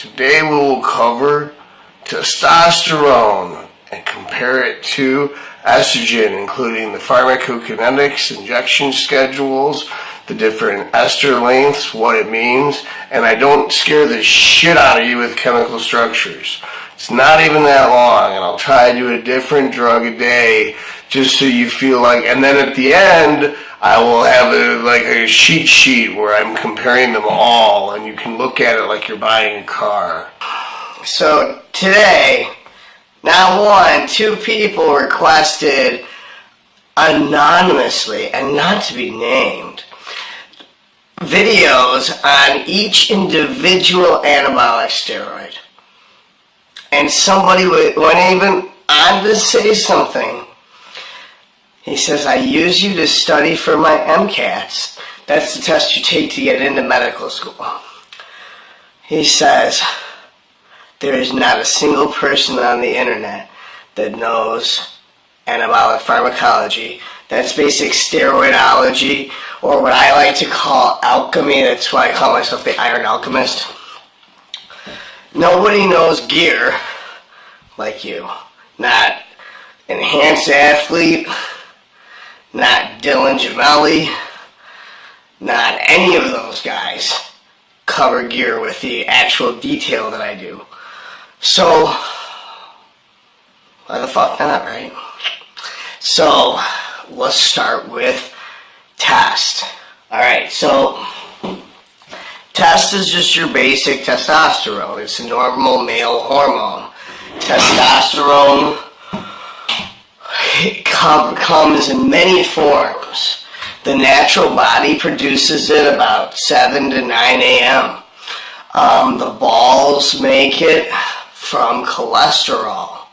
Today we will cover testosterone and compare it to estrogen, including the pharmacokinetics, injection schedules, the different ester lengths, what it means, and I don't scare the shit out of you with chemical structures. It's not even that long, and I'll try to do a different drug a day just so you feel like, and then at the end, I will have a cheat sheet where I'm comparing them all, and you can look at it like you're buying a car. So today, not one, two people requested anonymously and not to be named videos on each individual anabolic steroid. And somebody went even on to say something. He says, I use you to study for my MCATs. That's the test you take to get into medical school. He says, there is not a single person on the internet that knows anabolic pharmacology. That's basic steroidology, or what I like to call alchemy. That's why I call myself the Iron Alchemist. Nobody knows gear like you. Not Enhanced Athlete, not Dylan Gemelli, not any of those guys cover gear with the actual detail that I do. So, why the fuck not, right? So, let's start with test. Alright, so test is just your basic testosterone. It's a normal male hormone. Testosterone comes in many forms. The natural body produces it about 7 to 9 a.m. The balls make it from cholesterol.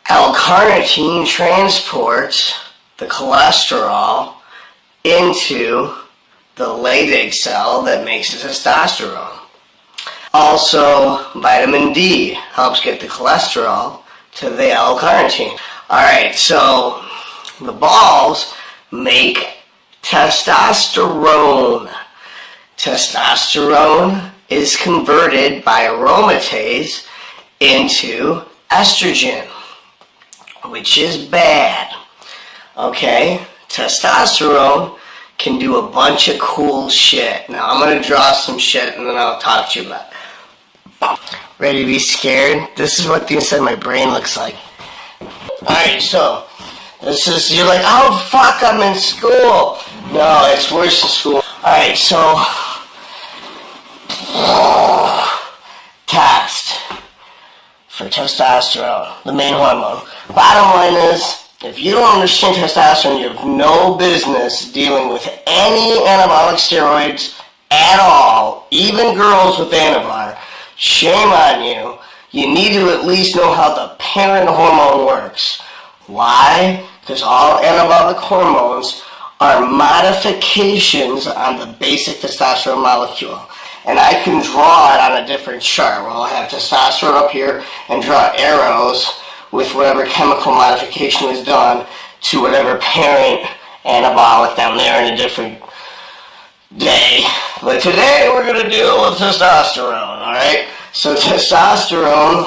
L-carnitine transports the cholesterol into the Leydig cell that makes the testosterone. Also, vitamin D helps get the cholesterol to the L-carnitine. Alright, so the balls make testosterone. Testosterone is converted by aromatase into estrogen, which is bad. Okay? Testosterone can do a bunch of cool shit. Now I'm going to draw some shit and then I'll talk to you about it. Ready to be scared? This is what the inside of my brain looks like. Alright, so this is, you're like, oh fuck, I'm in school. No, it's worse than school. Alright, so test for testosterone, the main hormone. Bottom line is, if you don't understand testosterone, you have no business dealing with any anabolic steroids at all, even girls with Anavar. Shame on you. You need to at least know how the parent hormone works. Why? Because all anabolic hormones are modifications on the basic testosterone molecule. And I can draw it on a different chart where I'll have testosterone up here and draw arrows with whatever chemical modification was done to whatever parent anabolic down there in a different day. But today we're going to deal with testosterone, alright? So testosterone,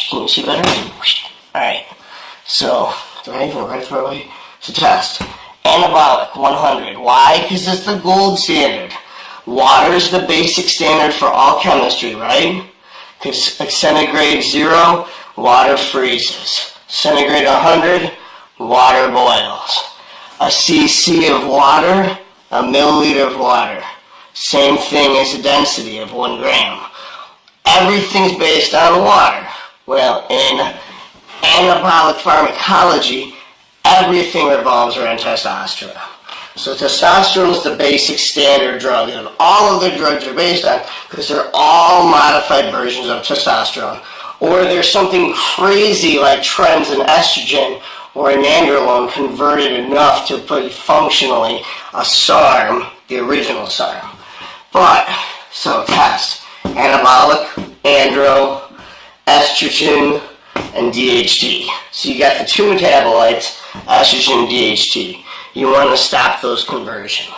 can you see better? Alright, so, do I even write it the right way? So test. Anabolic, 100. Why? Because it's the gold standard. Water is the basic standard for all chemistry, right? Because centigrade 0, water freezes. Centigrade 100, water boils. A cc of water, a milliliter of water. Same thing as the density of 1 gram. Everything's based on water. Well, in anabolic pharmacology, everything revolves around testosterone. So testosterone is the basic standard drug, and all of the drugs are based on, because they're all modified versions of testosterone. Or there's something crazy like trends in estrogen or a nandrolone converted enough to put functionally a SARM, the original SARM. But, so test. Anabolic, andro, estrogen, and DHT. So you got the two metabolites, estrogen and DHT. You want to stop those conversions.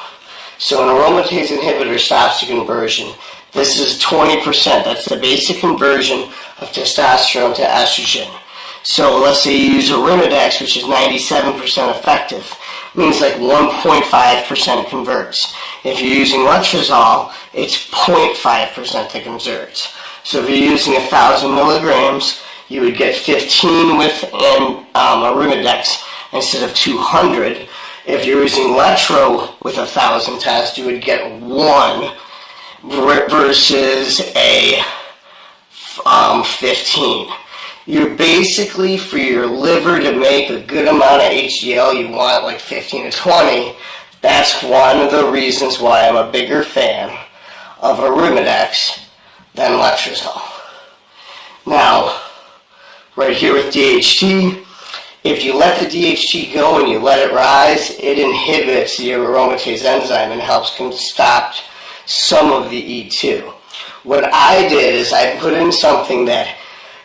So an aromatase inhibitor stops the conversion. This is 20%. That's the basic conversion of testosterone to estrogen. So let's say you use Arimidex, which is 97% effective. It means like 1.5% converts. If you're using letrozole, it's 0.5% that converts. So if you're using 1,000 milligrams, you would get 15 with an Arimidex instead of 200. If you're using Letro with 1,000 tests, you would get 1 versus a 15. You're basically, for your liver to make a good amount of HDL, you want like 15 to 20. That's one of the reasons why I'm a bigger fan of Arimidex than Letrozole. Now, right here with DHT, if you let the DHT go and you let it rise, it inhibits the aromatase enzyme and helps stop some of the E2. What I did is I put in something that,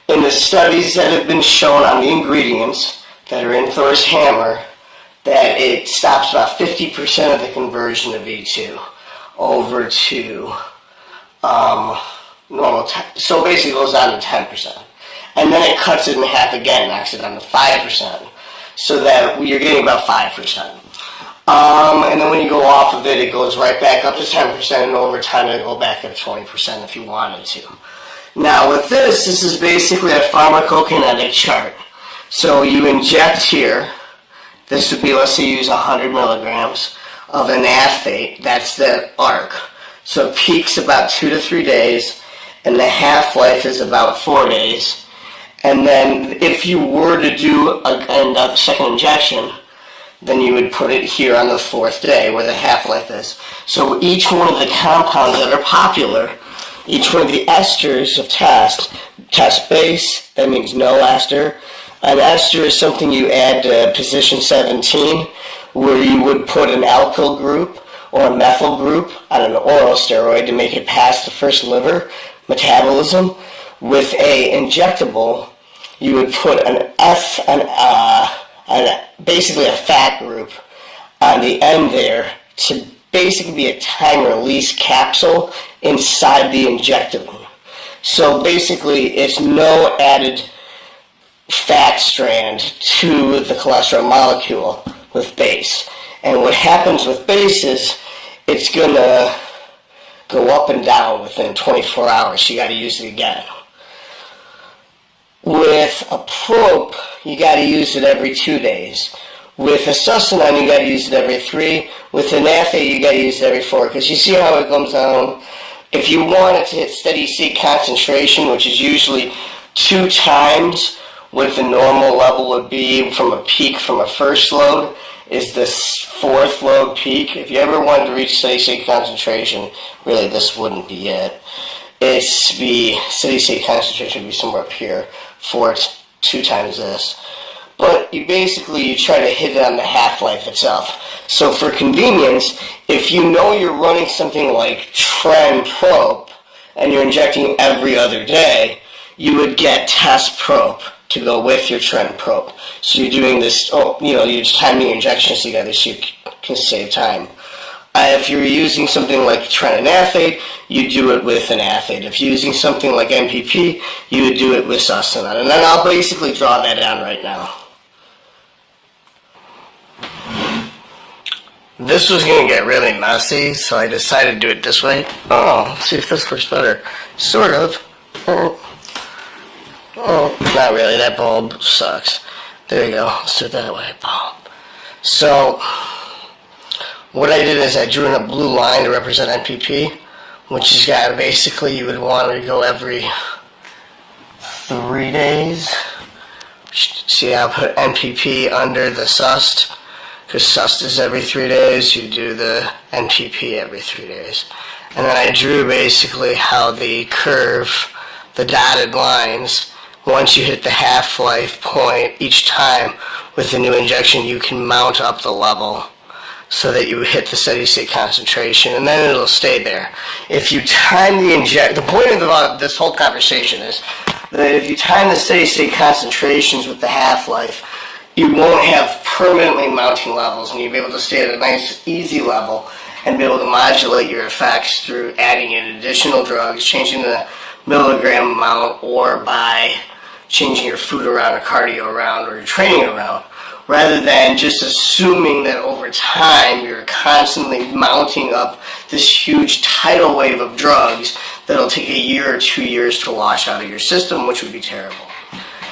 in the studies that have been shown on the ingredients that are in Thor's hammer, that it stops about 50% of the conversion of E2 over to normal. So basically it goes down to 10%. And then it cuts it in half again, knocks it down to 5%, so that you're getting about 5%. And then when you go off of it, it goes right back up to 10%, and over time it'll go back up to 20% if you wanted to. Now with this is basically a pharmacokinetic chart. So you inject here, this would be, let's say you use 100 milligrams of anaphate, that's the arc. So it peaks about 2 to 3 days, and the half-life is about 4 days. And then if you were to do a second injection, then you would put it here on the 4th day where the half-life is. So each one of the compounds that are popular, each one of the esters of test base, that means no ester. An ester is something you add to position 17, where you would put an alkyl group or a methyl group on an oral steroid to make it past the first liver metabolism. With a injectable, you would put basically a fat group on the end there to basically be a time release capsule inside the injectable. So basically it's no added fat strand to the cholesterol molecule with base. And what happens with base is it's going to go up and down within 24 hours. You got to use it again. With a probe, you got to use it every 2 days. With a succinone, you got to use it every 3. With an anaphate, you got to use it every 4. Because you see how it comes down. If you want it to hit steady state concentration, which is usually 2 times what the normal level would be from a peak from a first load, is the 4th load peak. If you ever wanted to reach steady state concentration, really this wouldn't be it. It's the steady state concentration would be somewhere up here. 2 times this. But you try to hit it on the half-life itself. So for convenience, if you know you're running something like Tren Prop and you're injecting every other day, you would get Test Prop to go with your Tren Prop. So you're doing this, you're just timing your injections together so you can save time. If you're using something like Trenanaphate, you do it with an aphate. If you're using something like MPP, you would do it with succinone. And then I'll basically draw that down right now. This was going to get really messy, so I decided to do it this way. Oh, let's see if this works better. Sort of. Oh, not really. That bulb sucks. There you go. Let's do it that way. Boom. So what I did is I drew in a blue line to represent NPP, which is basically you would want to go every 3 days. See, I'll put NPP under the SUST, because SUST is every 3 days. You do the NPP every 3 days. And then I drew basically how the curve, the dotted lines, once you hit the half-life point each time with a new injection, you can mount up the level so that you hit the steady state concentration, and then it'll stay there. If you time the point of this whole conversation is that if you time the steady state concentrations with the half-life, you won't have permanently mounting levels, and you'll be able to stay at a nice, easy level. and be able to modulate your effects through adding in additional drugs, changing the milligram amount, or by changing your food around or cardio around or your training around, rather than just assuming that over time you're constantly mounting up this huge tidal wave of drugs that'll take a year or 2 years to wash out of your system, which would be terrible.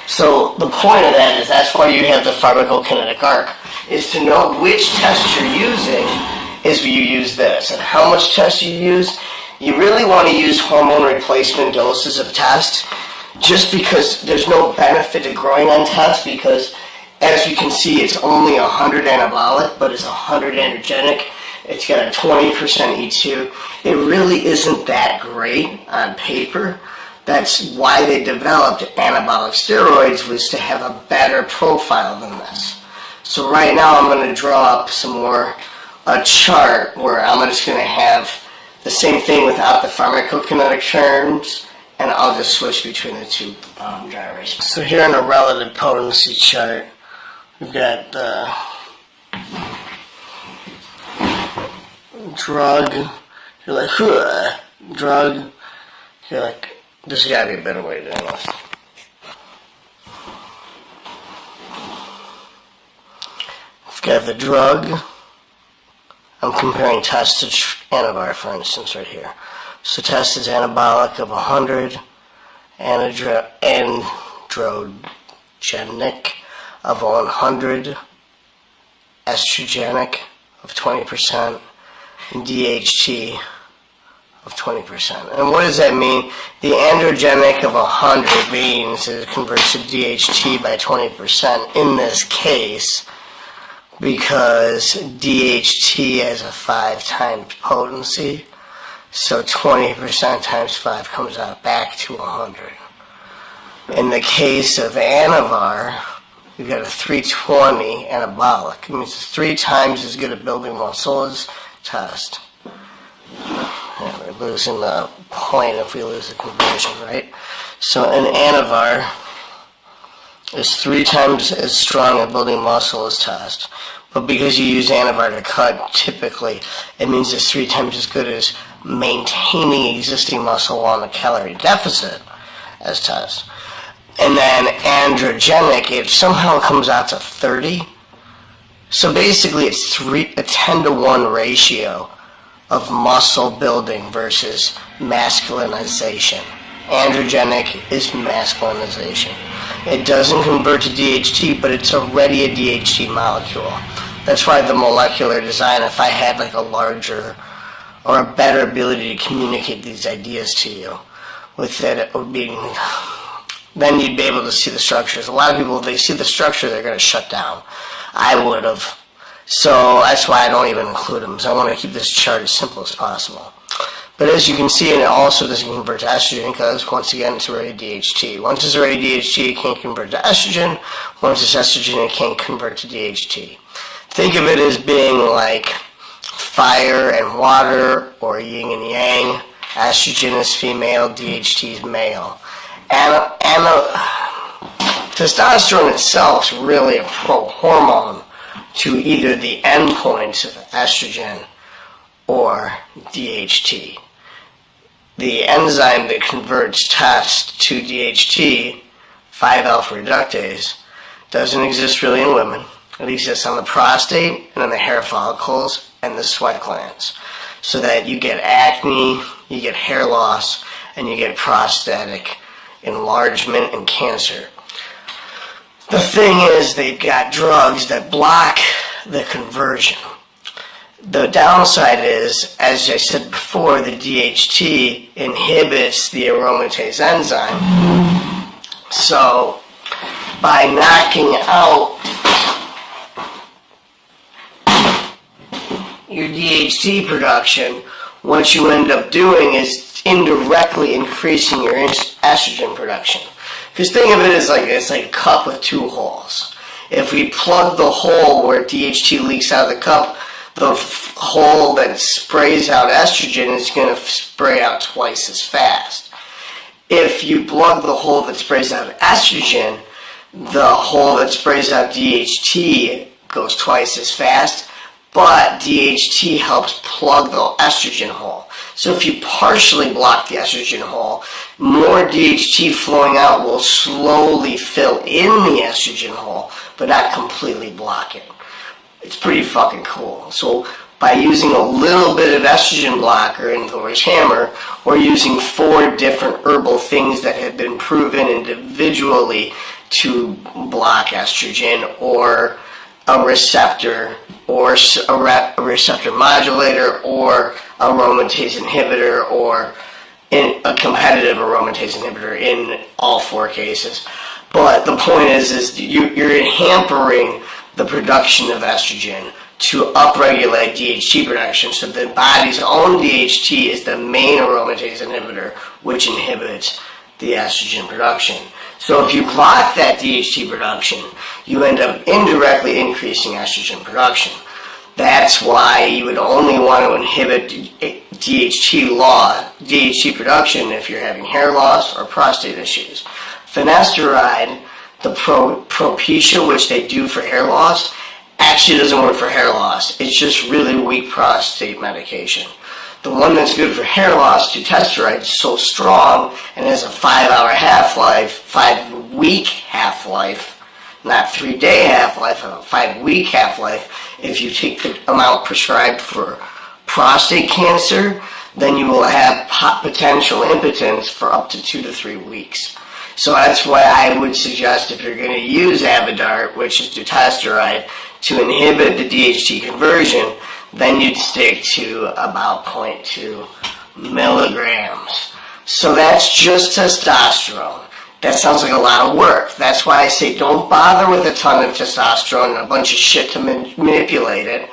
So the point of that is that's why you have the pharmacokinetic arc, is to know which test you're using is you use this. And how much test you use, you really want to use hormone replacement doses of test, just because there's no benefit to growing on test, because as you can see, it's only 100 anabolic, but it's 100 androgenic. It's got a 20% E2. It really isn't that great on paper. That's why they developed anabolic steroids, was to have a better profile than this. So right now I'm going to draw up a chart where I'm just going to have the same thing without the pharmacokinetic terms, and I'll just switch between the two gyrations. So here in a relative potency chart, we've got the drug. You're like, drug. You're like, there's got to be a better way to do this. We've got the drug. I'm comparing test to Anavar, for instance, right here. So test is anabolic of 100, androgenic of 100, estrogenic of 20%, and DHT of 20%. And what does that mean? The androgenic of 100 means it converts to DHT by 20% in this case, because DHT has a 5 times potency, so 20% times 5 comes out back to 100. In the case of Anavar, we've got a 320 anabolic. It means it's 3 times as good at building muscle as test. Yeah, we're losing the point if we lose the conversion, right? So an Anavar is 3 times as strong at building muscle as test. But because you use Anavar to cut, typically, it means it's 3 times as good as maintaining existing muscle on a calorie deficit as test. And then androgenic, it somehow comes out to 30. So basically it's a 10 to 1 ratio of muscle building versus masculinization. Androgenic is masculinization. It doesn't convert to DHT, but it's already a DHT molecule. That's why the molecular design, if I had like a larger or a better ability to communicate these ideas to you, with it would be, then you'd be able to see the structures. A lot of people, if they see the structure, they're going to shut down. I would have. So that's why I don't even include them. So I want to keep this chart as simple as possible. But as you can see, it also doesn't convert to estrogen because, once again, it's already DHT. Once it's already DHT, it can't convert to estrogen. Once it's estrogen, it can't convert to DHT. Think of it as being like fire and water, or yin and yang. Estrogen is female, DHT is male. And testosterone itself is really a pro-hormone to either the endpoints of estrogen or DHT. The enzyme that converts test to DHT, 5-alpha reductase, doesn't exist really in women. It exists on the prostate and on the hair follicles and the sweat glands. So that you get acne, you get hair loss, and you get prostatic enlargement and cancer. The thing is, they've got drugs that block the conversion. The downside is, as I said before, the DHT inhibits the aromatase enzyme. So, by knocking out your DHT production, what you end up doing is indirectly increasing your estrogen production. Because think of it as it's like a cup with 2 holes. If we plug the hole where DHT leaks out of the cup, the hole that sprays out estrogen is going to spray out twice as fast. If you plug the hole that sprays out estrogen, the hole that sprays out DHT goes twice as fast, but DHT helps plug the estrogen hole. So if you partially block the estrogen hole, more DHT flowing out will slowly fill in the estrogen hole, but not completely block it. It's pretty fucking cool. So by using a little bit of estrogen blocker in Thor's hammer, or using 4 different herbal things that have been proven individually to block estrogen, or a receptor, or a receptor modulator, or aromatase inhibitor, or a competitive aromatase inhibitor in all 4 cases. But the point is you're hampering the production of estrogen to upregulate DHT production, so the body's own DHT is the main aromatase inhibitor, which inhibits the estrogen production. So if you block that DHT production, you end up indirectly increasing estrogen production. That's why you would only want to inhibit DHT production if you're having hair loss or prostate issues. Finasteride, the Propecia, which they do for hair loss, actually doesn't work for hair loss. It's just really weak prostate medication. The one that's good for hair loss, TESTOSTERONE, is so strong and has a 5-hour half-life, 5-week half-life, not 3-day half-life, a 5-week half-life. If you take the amount prescribed for prostate cancer, then you will have potential impotence for up to 2 to 3 weeks. So that's why I would suggest, if you're going to use Avodart, which is dutasteride, to inhibit the DHT conversion, then you'd stick to about 0.2 milligrams. So that's just testosterone. That sounds like a lot of work. That's why I say don't bother with a ton of testosterone and a bunch of shit to manipulate it.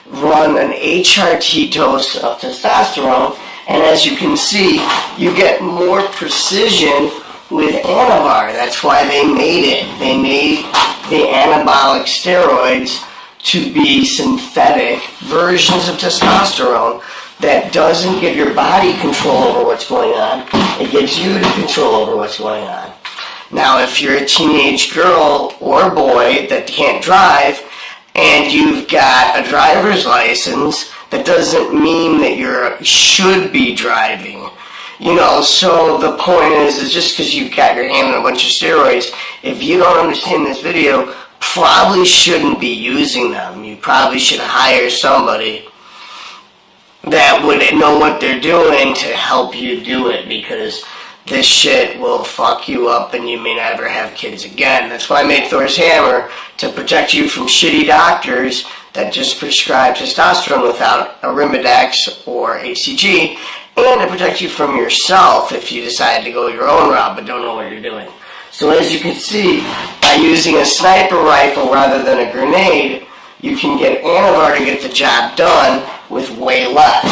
Run an HRT dose of testosterone, and as you can see, you get more precision with Anavar. That's why they made it. They made the anabolic steroids to be synthetic versions of testosterone that doesn't give your body control over what's going on. It gives you the control over what's going on. Now, if you're a teenage girl or boy that can't drive and you've got a driver's license, that doesn't mean that you should be driving. You know, so the point is just because you've got your hand on a bunch of steroids, if you don't understand this video, probably shouldn't be using them. You probably should hire somebody that would know what they're doing to help you do it, because this shit will fuck you up and you may never have kids again. That's why I made Thor's hammer, to protect you from shitty doctors that just prescribe testosterone without Arimidex or HCG, and to protect you from yourself if you decide to go your own route but don't know what you're doing. So as you can see, by using a sniper rifle rather than a grenade, you can get Anavar to get the job done with way less.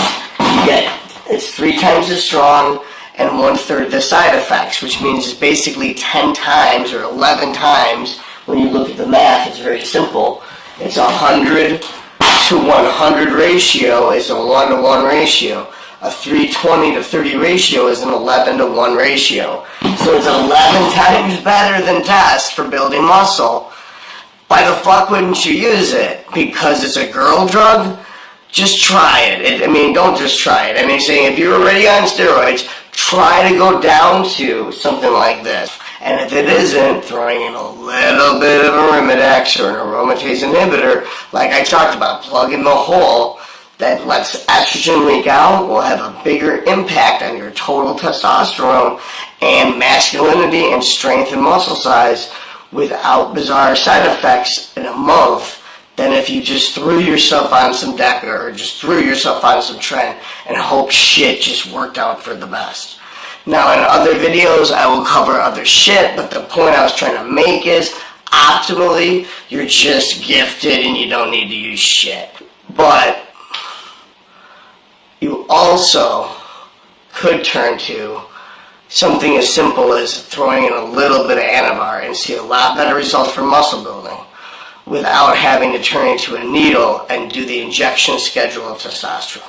It's 3 times as strong and 1/3 the side effects, which means it's basically 10 times or 11 times. When you look at the math, it's very simple. It's 100 to 100 ratio is a 1-to-1 ratio. A 320 to 30 ratio is an 11 to 1 ratio. So it's 11 times better than test for building muscle. Why the fuck wouldn't you use it? Because it's a girl drug? Just try it. Don't just try it. Saying if you're already on steroids, try to go down to something like this. And if it isn't, throwing in a little bit of Arimidex or an aromatase inhibitor, like I talked about, plugging the hole that lets estrogen leak out, will have a bigger impact on your total testosterone and masculinity and strength and muscle size without bizarre side effects in a month than if you just threw yourself on some Deca or just threw yourself on some Tren and hope shit just worked out for the best. Now, in other videos, I will cover other shit, but the point I was trying to make is, optimally, you're just gifted and you don't need to use shit. But you also could turn to something as simple as throwing in a little bit of Anavar and see a lot better results for muscle building without having to turn into a needle and do the injection schedule of testosterone.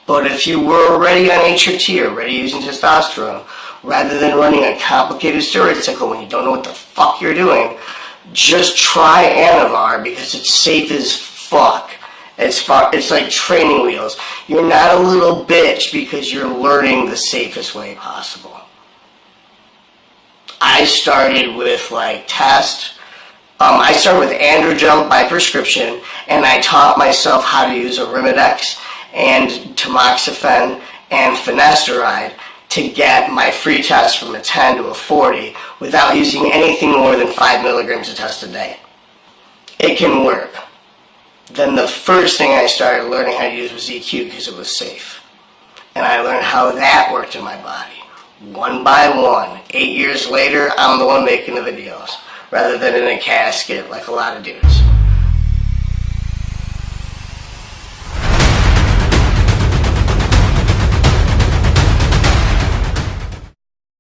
But if you were already on HRT, already using testosterone, rather than running a complicated steroid cycle when you don't know what the fuck you're doing, just try Anavar because it's safe as fuck It's like training wheels. You're not a little bitch because you're learning the safest way possible. I started with I started with Androgel by prescription, and I taught myself how to use Arimidex and tamoxifen and finasteride to get my free test from a 10 to a 40 without using anything more than 5 milligrams of test a day. It can work. Then the first thing I started learning how to use was EQ because it was safe. And I learned how that worked in my body. One by one. 8 years later, I'm the one making the videos, rather than in a casket like a lot of dudes.